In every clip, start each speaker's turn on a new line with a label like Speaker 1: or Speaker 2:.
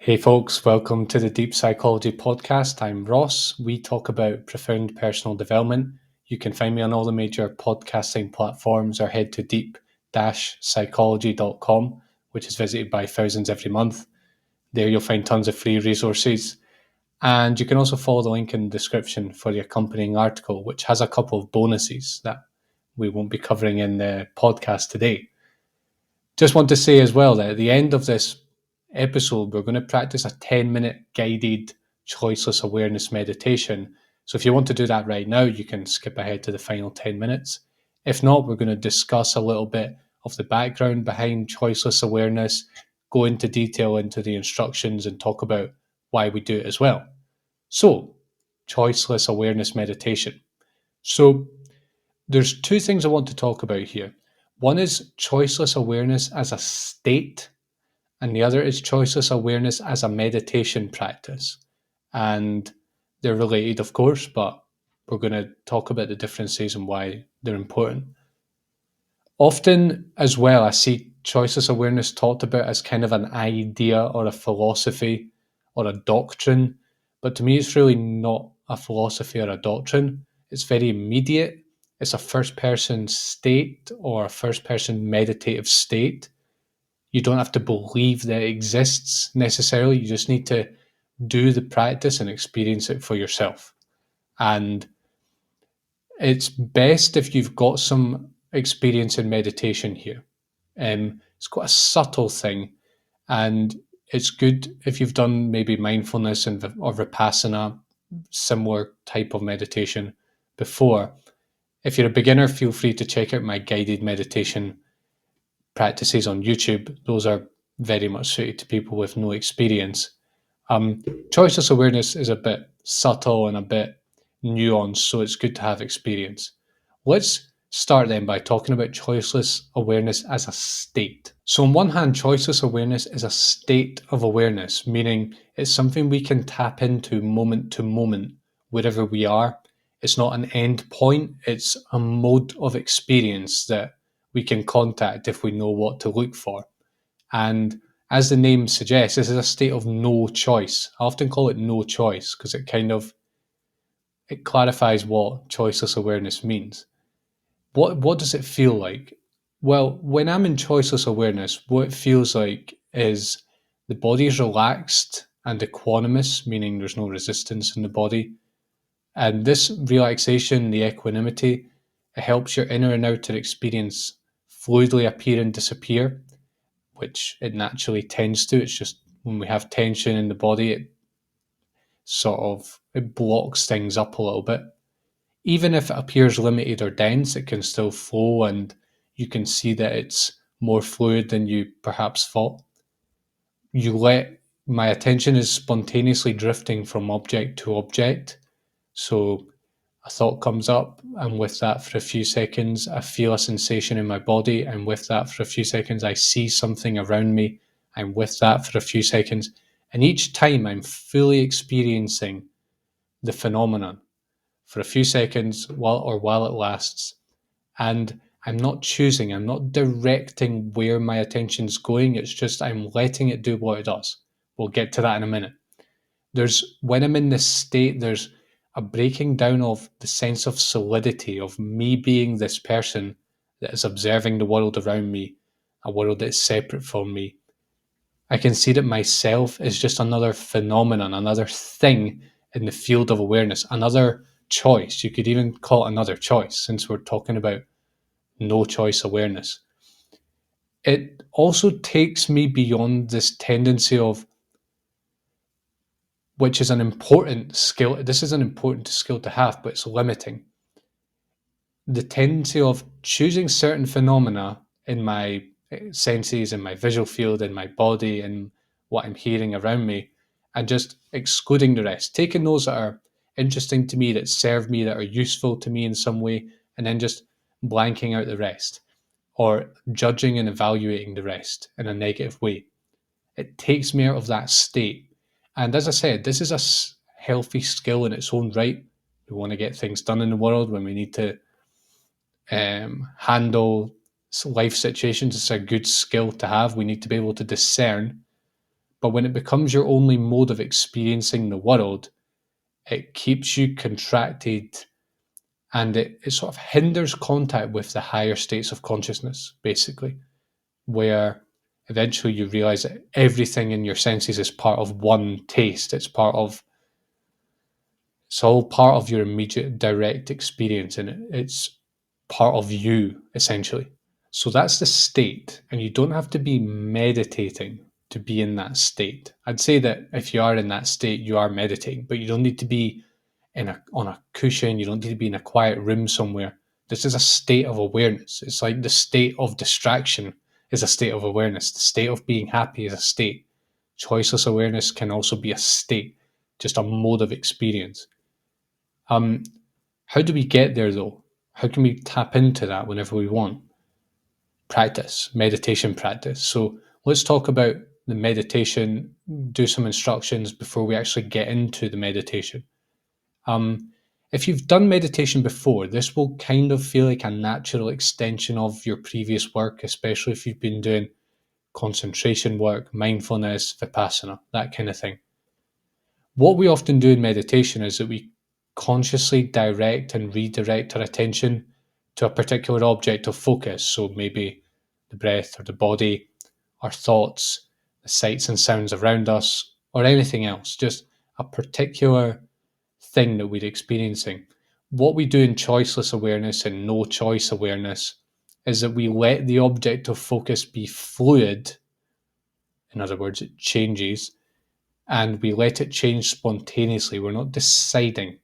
Speaker 1: Hey folks, welcome to the Deep Psychology Podcast. I'm Ross. We talk about profound personal development. You can find me on all the major podcasting platforms or head to deep-psychology.com, which is visited by thousands every month. There you'll find tons of free resources. And you can also follow the link in the description for the accompanying article, which has a couple of bonuses that we won't be covering in the podcast today. Just want to say as well that at the end of this episode, we're going to practice a 10-minute guided choiceless awareness meditation. So if you want to do that right now, you can skip ahead to the final 10 minutes. If not, we're going to discuss a little bit of the background behind choiceless awareness, go into detail into the instructions, and talk about why we do it as well. So, choiceless awareness meditation. So, there's two things I want to talk about here. One is choiceless awareness as a state, and the other is choiceless awareness as a meditation practice. And they're related, of course, but we're going to talk about the differences and why they're important. Often, as well, I see choiceless awareness talked about as kind of an idea or a philosophy or a doctrine. But to me, it's really not a philosophy or a doctrine. It's very immediate. It's a first person state or a first person meditative state. You don't have to believe that it exists necessarily. You just need to do the practice and experience it for yourself. And it's best if you've got some experience in meditation here. It's quite a subtle thing, and it's good if you've done maybe mindfulness or vipassana, similar type of meditation before. If you're a beginner, feel free to check out my guided meditation practices on YouTube. Those are very much suited to people with no experience. Choiceless awareness is a bit subtle and a bit nuanced, so it's good to have experience. Let's start then by talking about choiceless awareness as a state. So, on one hand, choiceless awareness is a state of awareness, meaning it's something we can tap into moment to moment, wherever we are. It's not an end point, it's a mode of experience that we can contact if we know what to look for. And as the name suggests, this is a state of no choice. I often call it no choice because it clarifies what choiceless awareness means. What does it feel like? Well, when I'm in choiceless awareness, what it feels like is the body is relaxed and equanimous, meaning there's no resistance in the body. And this relaxation, the equanimity, it helps your inner and outer experience fluidly appear and disappear, which it naturally tends to. It's just when we have tension in the body, it blocks things up a little bit. Even if it appears limited or dense, it can still flow, and you can see that it's more fluid than you perhaps thought. My attention is spontaneously drifting from object to object. So a thought comes up, and with that for a few seconds, I feel a sensation in my body, and with that for a few seconds, I see something around me, and with that for a few seconds. And each time I'm fully experiencing the phenomenon for a few seconds while it lasts. And I'm not choosing, I'm not directing where my attention's going. It's just I'm letting it do what it does. We'll get to that in a minute. When I'm in this state, there's a breaking down of the sense of solidity of me being this person that is observing the world around me, a world that is separate from me. I can see that myself is just another phenomenon, another thing in the field of awareness, another choice. You could even call it another choice since we're talking about no choice awareness. It also takes me beyond this tendency of, which is an important skill. This is an important skill to have, but it's limiting. The tendency of choosing certain phenomena in my senses, in my visual field, in my body, and what I'm hearing around me, and just excluding the rest, taking those that are interesting to me, that serve me, that are useful to me in some way, and then just blanking out the rest, or judging and evaluating the rest in a negative way. It takes me out of that state. And as I said, this is a healthy skill in its own right. We want to get things done in the world when we need to handle life situations. It's a good skill to have. We need to be able to discern. But when it becomes your only mode of experiencing the world, it keeps you contracted, and it sort of hinders contact with the higher states of consciousness, basically, where eventually you realize that everything in your senses is part of one taste. It's all part of your immediate direct experience, and it's part of you, essentially. So that's the state, and you don't have to be meditating to be in that state. I'd say that if you are in that state, you are meditating, but you don't need to be on a cushion. You don't need to be in a quiet room somewhere. This is a state of awareness. It's like the state of distraction is a state of awareness. The state of being happy is a state. Choiceless awareness can also be a state, just a mode of experience. Um, how do we get there though? How can we tap into that whenever we want? Practice, meditation practice. So let's talk about the meditation, do some instructions before we actually get into the meditation. If you've done meditation before, this will kind of feel like a natural extension of your previous work, especially if you've been doing concentration work, mindfulness, vipassana, that kind of thing. What we often do in meditation is that we consciously direct and redirect our attention to a particular object of focus. So maybe the breath or the body, our thoughts, the sights and sounds around us, or anything else, just a particular thing that we're experiencing. What we do in choiceless awareness and no choice awareness is that we let the object of focus be fluid. In other words, it changes, and we let it change spontaneously. We're not deciding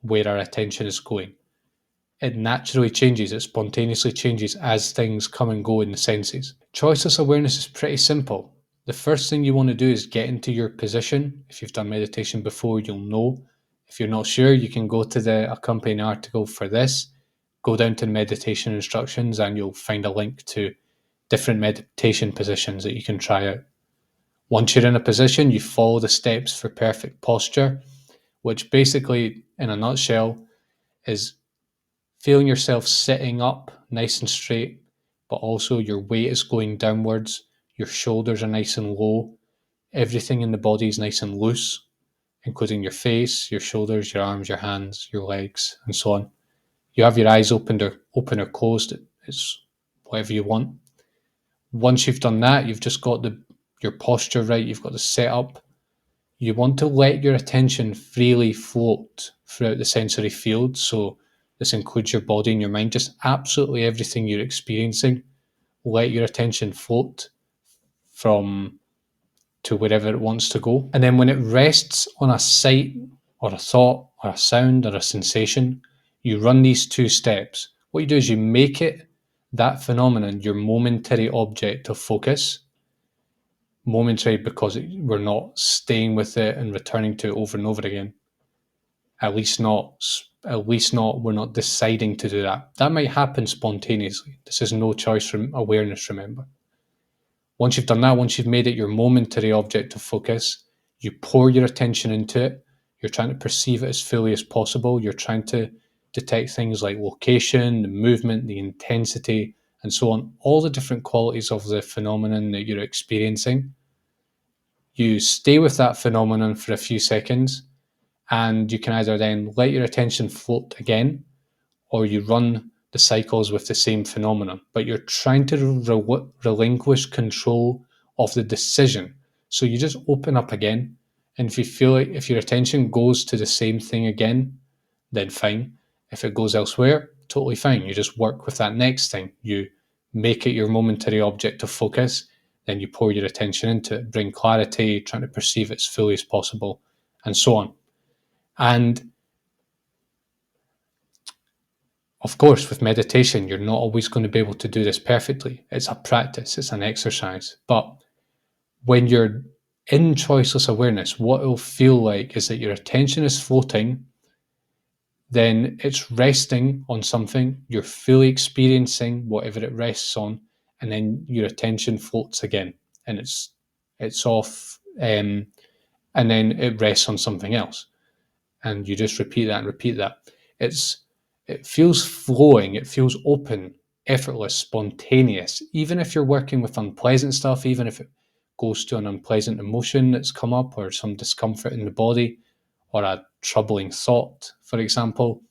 Speaker 1: where our attention is going. It naturally changes, it spontaneously changes as things come and go in the senses. Choiceless awareness is pretty simple. The first thing you want to do is get into your position. If you've done meditation before, you'll know. If you're not sure, you can go to the accompanying article for this, go down to meditation instructions, and you'll find a link to different meditation positions that you can try out. Once you're in a position, you follow the steps for perfect posture, which basically, in a nutshell, is feeling yourself sitting up nice and straight, but also your weight is going downwards, your shoulders are nice and low, everything in the body is nice and loose, including your face, your shoulders, your arms, your hands, your legs, and so on. You have your eyes open or closed, it's whatever you want. Once you've done that, you've just got your posture right, you've got the setup. You want to let your attention freely float throughout the sensory field. So this includes your body and your mind, just absolutely everything you're experiencing. Let your attention float from to wherever it wants to go. And then when it rests on a sight or a thought or a sound or a sensation, you run these two steps. What you do is you make it, that phenomenon, your momentary object of focus. Momentary because we're not staying with it and returning to it over and over again. At least not. We're not deciding to do that. That might happen spontaneously. This is no choice from awareness, remember. Once you've done that, once you've made it your momentary object of focus, you pour your attention into it. You're trying to perceive it as fully as possible. You're trying to detect things like location, the movement, the intensity, and so on, all the different qualities of the phenomenon that you're experiencing. You stay with that phenomenon for a few seconds, and you can either then let your attention float again, or you run the cycles with the same phenomenon, but you're trying to relinquish control of the decision. So you just open up again, and if you feel like if your attention goes to the same thing again, then fine. If it goes elsewhere, totally fine. You just work with that next thing. You make it your momentary object of focus, then you pour your attention into it, bring clarity, trying to perceive it as fully as possible, and so on. And of course, with meditation, you're not always going to be able to do this perfectly. It's a practice, it's an exercise. But when you're in choiceless awareness, what it'll feel like is that your attention is floating, then it's resting on something, you're fully experiencing whatever it rests on, and then your attention floats again, and it's off, and then it rests on something else, and you just repeat that and repeat that. It feels flowing, it feels open, effortless, spontaneous, even if you're working with unpleasant stuff, even if it goes to an unpleasant emotion that's come up, or some discomfort in the body, or a troubling thought, for example,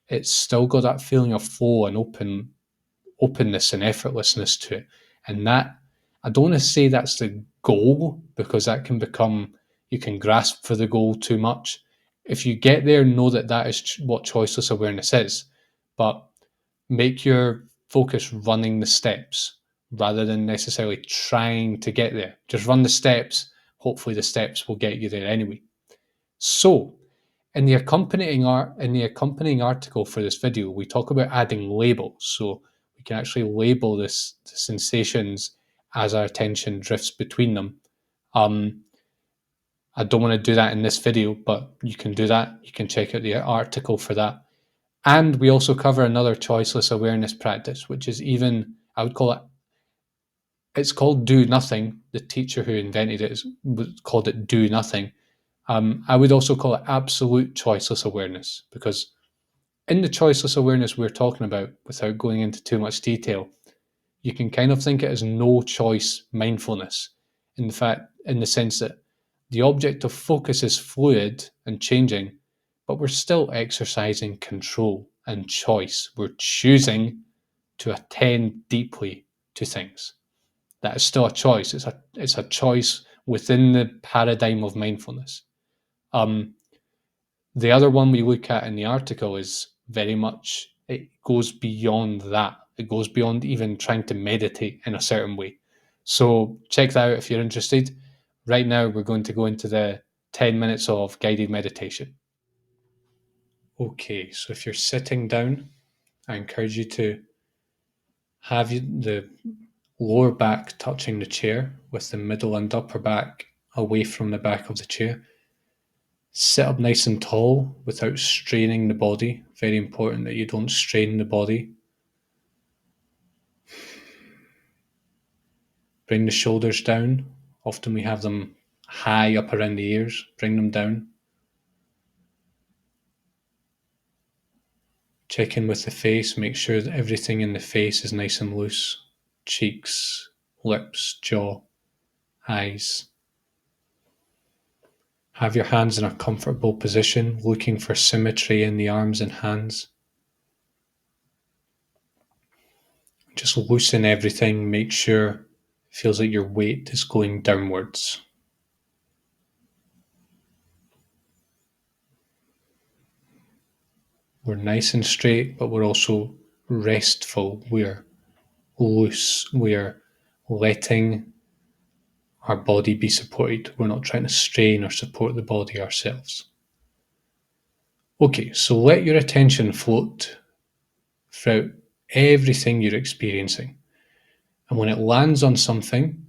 Speaker 1: it's still got that feeling of flow and openness and effortlessness to it. And that, I don't want to say that's the goal, because that can become, you can grasp for the goal too much. If you get there, know that that is what choiceless awareness is. But make your focus running the steps rather than necessarily trying to get there. Just run the steps. Hopefully, the steps will get you there anyway. So, in the accompanying article for this video, we talk about adding labels. So we can actually label the sensations as our attention drifts between them. I don't want to do that in this video, but you can do that. You can check out the article for that. And we also cover another choiceless awareness practice, which is even, I would call it, it's called do nothing. The teacher who invented it called it do nothing. I would also call it absolute choiceless awareness, because in the choiceless awareness we're talking about, without going into too much detail, you can kind of think it as no choice mindfulness. In fact, in the sense that the object of focus is fluid and changing, but we're still exercising control and choice. We're choosing to attend deeply to things. That is still a choice. It's a choice within the paradigm of mindfulness. Um, the other one we look at in the article is very much, it goes beyond that. It goes beyond even trying to meditate in a certain way. So check that out if you're interested. Right now, we're going to go into the 10 minutes of guided meditation. Okay, so if you're sitting down, I encourage you to have the lower back touching the chair with the middle and upper back away from the back of the chair. Sit up nice and tall without straining the body. Very important that you don't strain the body. Bring the shoulders down. Often we have them high up around the ears. Bring them down. Check in with the face. Make sure that everything in the face is nice and loose. Cheeks, lips, jaw, eyes. Have your hands in a comfortable position, looking for symmetry in the arms and hands. Just loosen everything. Make sure it feels like your weight is going downwards. We're nice and straight, but we're also restful. We're loose. We're letting our body be supported. We're not trying to strain or support the body ourselves. Okay, so let your attention float throughout everything you're experiencing. And when it lands on something,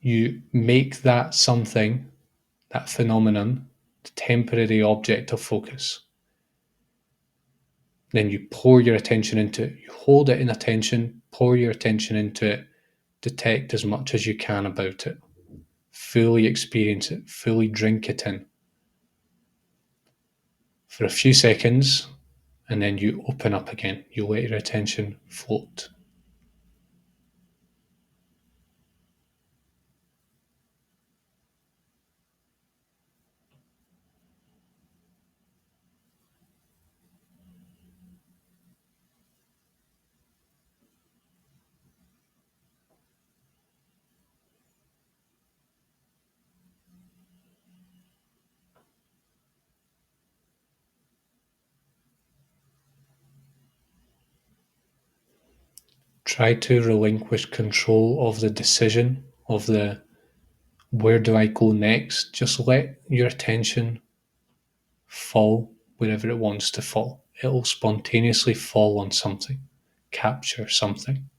Speaker 1: you make that something, that phenomenon, the temporary object of focus. Then you pour your attention into it. You hold it in attention, pour your attention into it, detect as much as you can about it. Fully experience it, fully drink it in for a few seconds, and then you open up again. You let your attention float. Try to relinquish control of the decision of the where do I go next. Just let your attention fall wherever it wants to fall. It will spontaneously fall on something, capture something.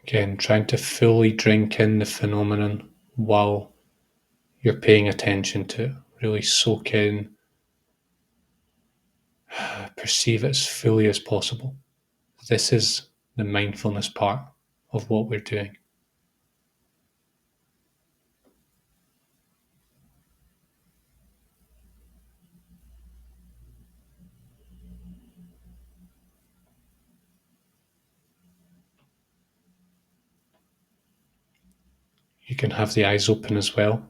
Speaker 1: Again, trying to fully drink in the phenomenon while you're paying attention to it. Really soak in, perceive it as fully as possible. This is the mindfulness part of what we're doing. You can have the eyes open as well.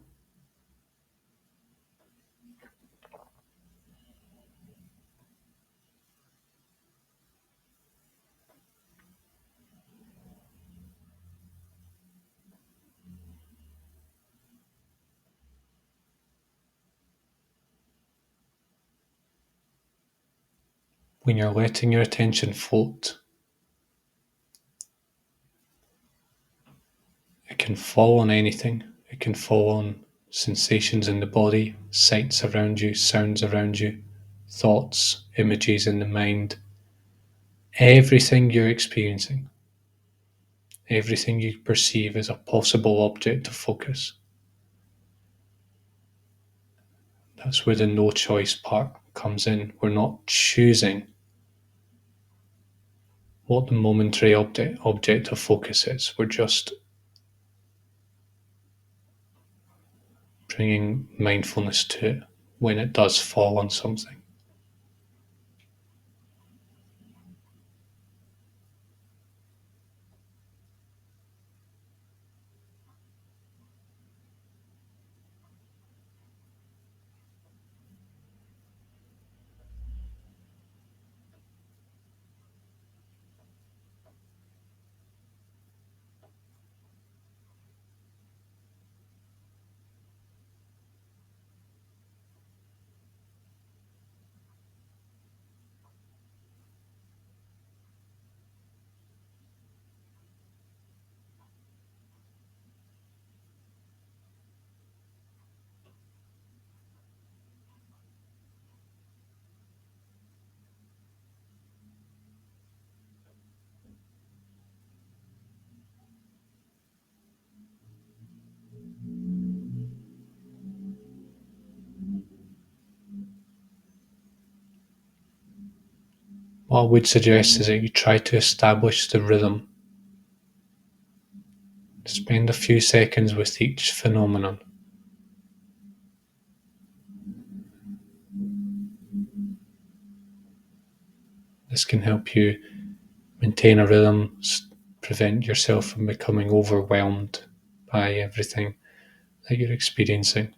Speaker 1: When you're letting your attention float, it can fall on anything. It can fall on sensations in the body, sights around you, sounds around you, thoughts, images in the mind. Everything you're experiencing, everything you perceive as a possible object of focus. That's where the no choice part comes in. We're not choosing what the momentary object of focus is. We're just bringing mindfulness to it when it does fall on something. What I would suggest is that you try to establish the rhythm. Spend a few seconds with each phenomenon. This can help you maintain a rhythm, prevent yourself from becoming overwhelmed by everything that you're experiencing,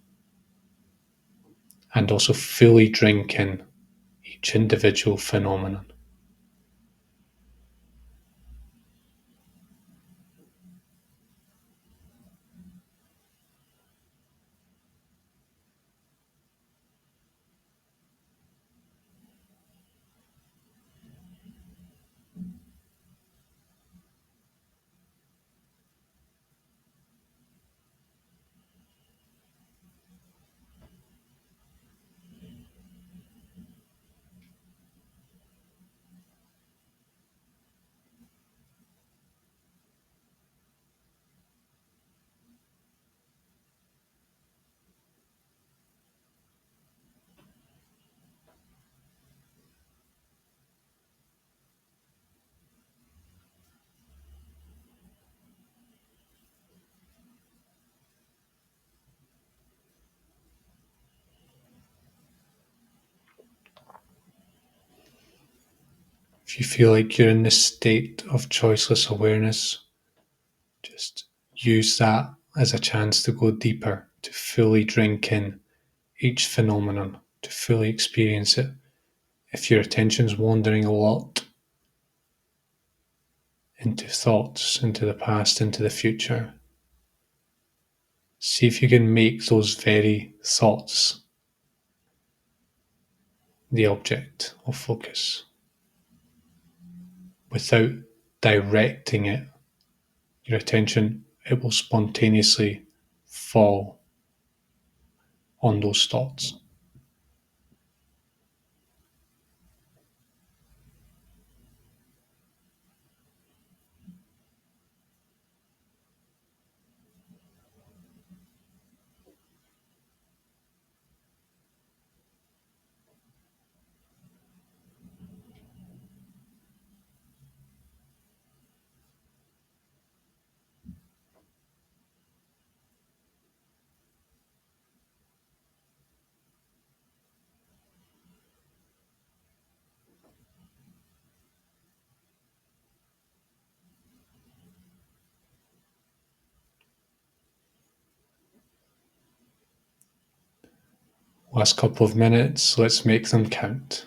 Speaker 1: and also fully drink in each individual phenomenon. If you feel like you're in this state of choiceless awareness, just use that as a chance to go deeper, to fully drink in each phenomenon, to fully experience it. If your attention's wandering a lot into thoughts, into the past, into the future, see if you can make those very thoughts the object of focus without directing it, your attention, it will spontaneously fall on those thoughts. Last couple of minutes, let's make them count.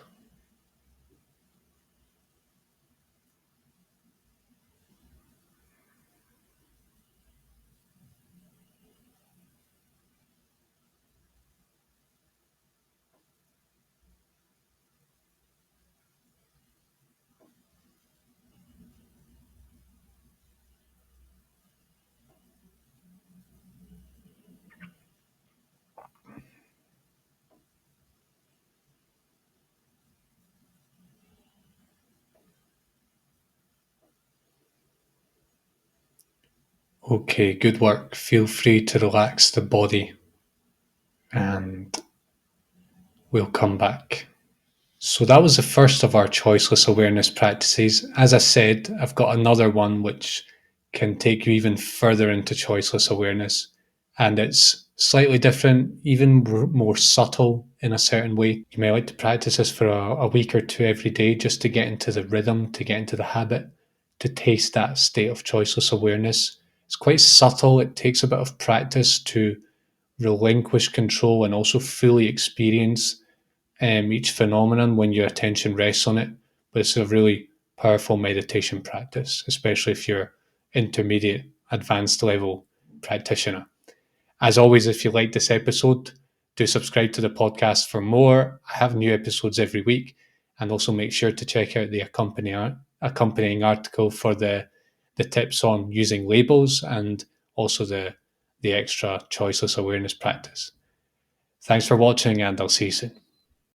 Speaker 1: Okay, good work. Feel free to relax the body and we'll come back. So that was the first of our choiceless awareness practices. As I said, I've got another one which can take you even further into choiceless awareness. And it's slightly different, even more subtle in a certain way. You may like to practice this for a week or two every day just to get into the rhythm, to get into the habit, to taste that state of choiceless awareness. It's quite subtle. It takes a bit of practice to relinquish control and also fully experience each phenomenon when your attention rests on it. But it's a really powerful meditation practice, especially if you're intermediate, advanced level practitioner. As always, if you like this episode, do subscribe to the podcast for more. I have new episodes every week, and also make sure to check out the accompanying article for the tips on using labels and also the extra choiceless awareness practice. Thanks for watching, and I'll see you soon.